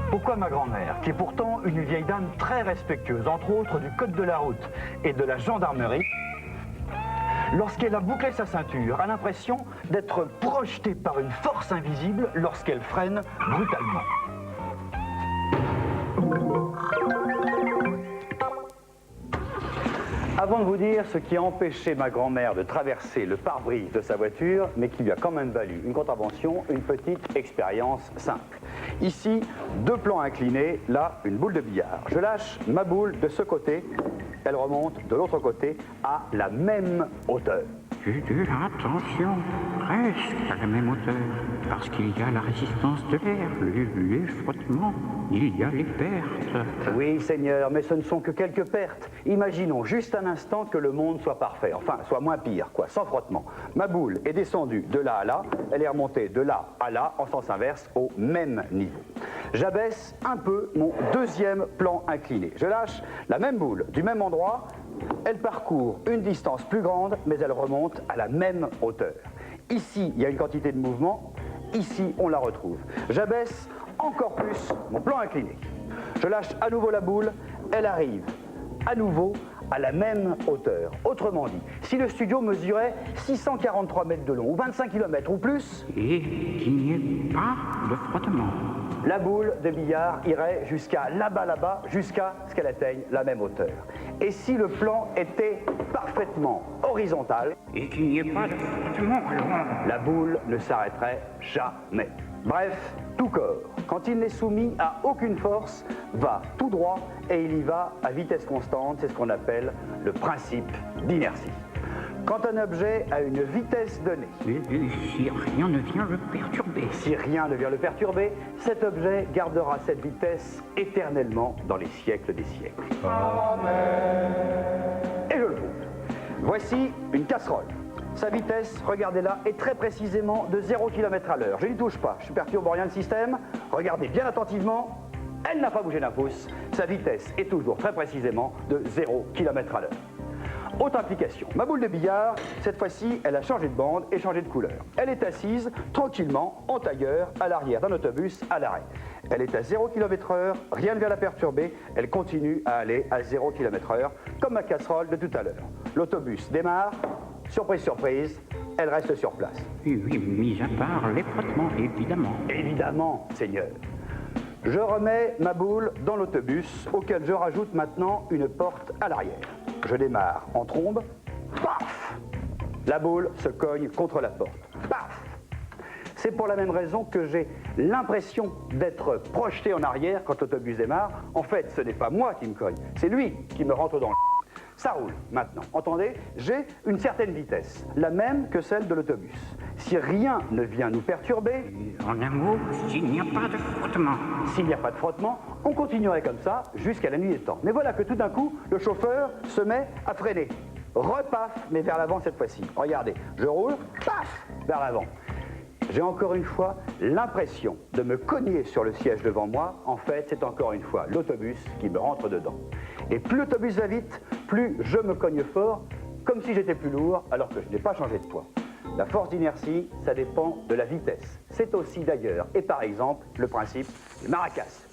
Pourquoi ma grand-mère, qui est pourtant une vieille dame très respectueuse, entre autres du code de la route et de la gendarmerie, lorsqu'elle a bouclé sa ceinture, a l'impression d'être projetée par une force invisible lorsqu'elle freine brutalement. Avant de vous dire ce qui a empêché ma grand-mère de traverser le pare-brise de sa voiture, mais qui lui a quand même valu une contravention, une petite expérience simple. Ici, 2 plans inclinés, là, une boule de billard. Je lâche ma boule de ce côté, elle remonte de l'autre côté à la même hauteur. J'ai de l'attention, presque à la même hauteur, parce qu'il y a la résistance de l'air, les frottements, il y a les pertes. Oui, Seigneur, mais ce ne sont que quelques pertes. Imaginons juste un instant que le monde soit parfait, enfin, soit moins pire, quoi, sans frottement. Ma boule est descendue de là à là, elle est remontée de là à là, en sens inverse, au même niveau. J'abaisse un peu mon 2e plan incliné. Je lâche la même boule du même endroit. Elle parcourt une distance plus grande, mais elle remonte à la même hauteur. Ici, il y a une quantité de mouvement. Ici, on la retrouve. J'abaisse encore plus mon plan incliné. Je lâche à nouveau la boule. Elle arrive à nouveau à la même hauteur. Autrement dit, si le studio mesurait 643 mètres de long, ou 25 km ou plus, Et qu'il n'y ait pas de frottement. la boule de billard irait jusqu'à là-bas, jusqu'à ce qu'elle atteigne la même hauteur. Et si le plan était parfaitement horizontal, Et qu'il n'y ait pas de frottement, alors... la boule ne s'arrêterait jamais. Bref, tout corps, quand il n'est soumis à aucune force, va tout droit et il y va à vitesse constante. C'est ce qu'on appelle le principe d'inertie. Quand un objet a une vitesse donnée, Et si rien ne vient le perturber. si rien ne vient le perturber, cet objet gardera cette vitesse éternellement dans les siècles des siècles. Amen. Et je le prouve. Voici une casserole. Sa vitesse, regardez-la, est très précisément de 0 km à l'heure. Je n'y touche pas, je ne perturbe rien le système. Regardez bien attentivement, elle n'a pas bougé d'un pouce. Sa vitesse est toujours très précisément de 0 km à l'heure. Autre application, ma boule de billard, cette fois-ci, elle a changé de bande et changé de couleur. Elle est assise tranquillement, en tailleur, à l'arrière d'un autobus, à l'arrêt. Elle est à 0 km/h, rien ne vient la perturber, elle continue à aller à 0 km/h, comme ma casserole de tout à l'heure. L'autobus démarre, surprise, surprise, elle reste sur place. Oui, mis à part les frottements, évidemment. Évidemment, Seigneur. Je remets ma boule dans l'autobus, auquel je rajoute maintenant une porte à l'arrière. Je démarre en trombe, paf! La boule se cogne contre la porte, paf! C'est pour la même raison que j'ai l'impression d'être projeté en arrière quand l'autobus démarre. En fait, ce n'est pas moi qui me cogne, c'est lui qui me rentre dans le... Ça roule maintenant. Entendez, j'ai une certaine vitesse, la même que celle de l'autobus. Si rien ne vient nous perturber, En un mot, s'il n'y a pas de frottement. s'il n'y a pas de frottement, on continuerait comme ça jusqu'à la nuit des temps. Mais voilà que tout d'un coup, le chauffeur se met à freiner. Repaf, mais vers l'avant cette fois-ci. Regardez, je roule, paf, vers l'avant. J'ai encore une fois l'impression de me cogner sur le siège devant moi. En fait, c'est encore une fois l'autobus qui me rentre dedans. Et plus l'autobus va vite, plus je me cogne fort, comme si j'étais plus lourd, alors que je n'ai pas changé de poids. La force d'inertie, ça dépend de la vitesse. C'est aussi d'ailleurs, et par exemple, le principe du maracas.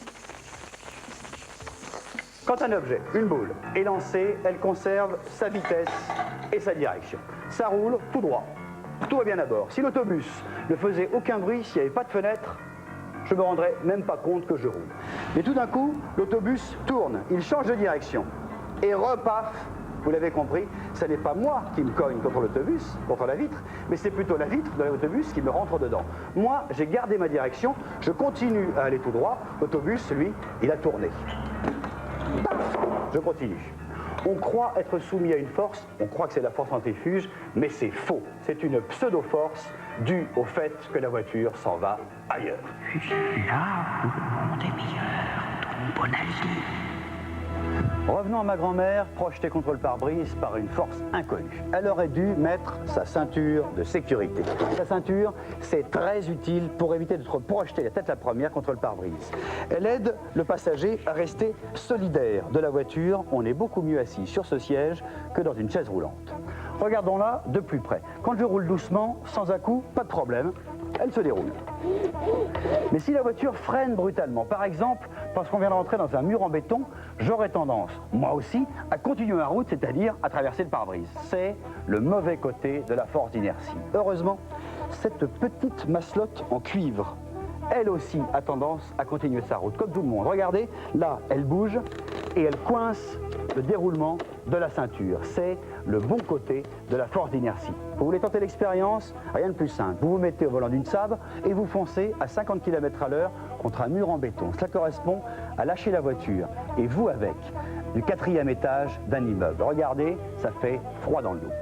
Quand un objet, une boule, est lancé, elle conserve sa vitesse et sa direction. Ça roule tout droit. Tout va bien à bord. Si l'autobus ne faisait aucun bruit, s'il n'y avait pas de fenêtre, je ne me rendrais même pas compte que je roule. Mais tout d'un coup, l'autobus tourne, il change de direction. Et repaf, vous l'avez compris, ce n'est pas moi qui me cogne contre l'autobus, contre la vitre, mais c'est plutôt la vitre de l'autobus qui me rentre dedans. Moi, j'ai gardé ma direction, je continue à aller tout droit, l'autobus, lui, il a tourné. Paf, je continue. On croit être soumis à une force, on croit que c'est la force centrifuge, mais c'est faux. C'est une pseudo-force due au fait que la voiture s'en va ailleurs. Là où le monde est meilleur, ton bon ami. Revenons à ma grand-mère, projetée contre le pare-brise par une force inconnue. Elle aurait dû mettre sa ceinture de sécurité. Sa ceinture, c'est très utile pour éviter d'être projeté la tête la première contre le pare-brise. Elle aide le passager à rester solidaire de la voiture. On est beaucoup mieux assis sur ce siège que dans une chaise roulante. Regardons-la de plus près. Quand je roule doucement, sans à-coups, pas de problème, elle se déroule. Mais si la voiture freine brutalement, par exemple parce qu'on vient de rentrer dans un mur en béton, j'aurais tendance, moi aussi, à continuer ma route, c'est-à-dire à traverser le pare-brise. C'est le mauvais côté de la force d'inertie. Heureusement, cette petite maslotte en cuivre, elle aussi a tendance à continuer sa route, comme tout le monde. Regardez, là, elle bouge et elle coince le déroulement de la ceinture. C'est le bon côté de la force d'inertie. Vous voulez tenter l'expérience? Rien de plus simple. Vous vous mettez au volant d'une Saab et vous foncez à 50 km/h contre un mur en béton. Cela correspond à lâcher la voiture, et vous avec, du 4e étage d'un immeuble. Regardez, ça fait froid dans le dos.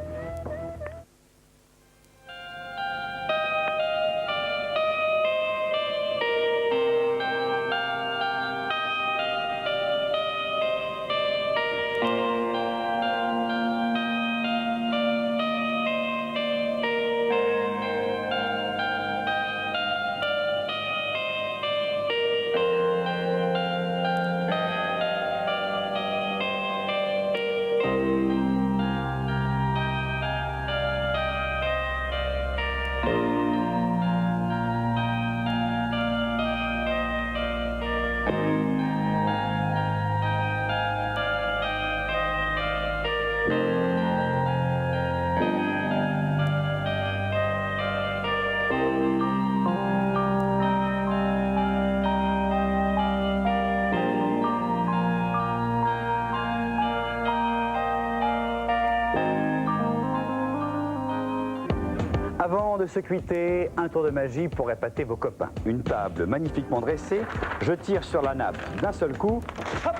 Avant de se quitter, un tour de magie pour épater vos copains. Une table magnifiquement dressée, je tire sur la nappe d'un seul coup, hop,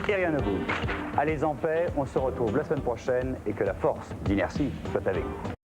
et rien ne bouge. Allez en paix, on se retrouve la semaine prochaine et que la force d'inertie soit avec vous.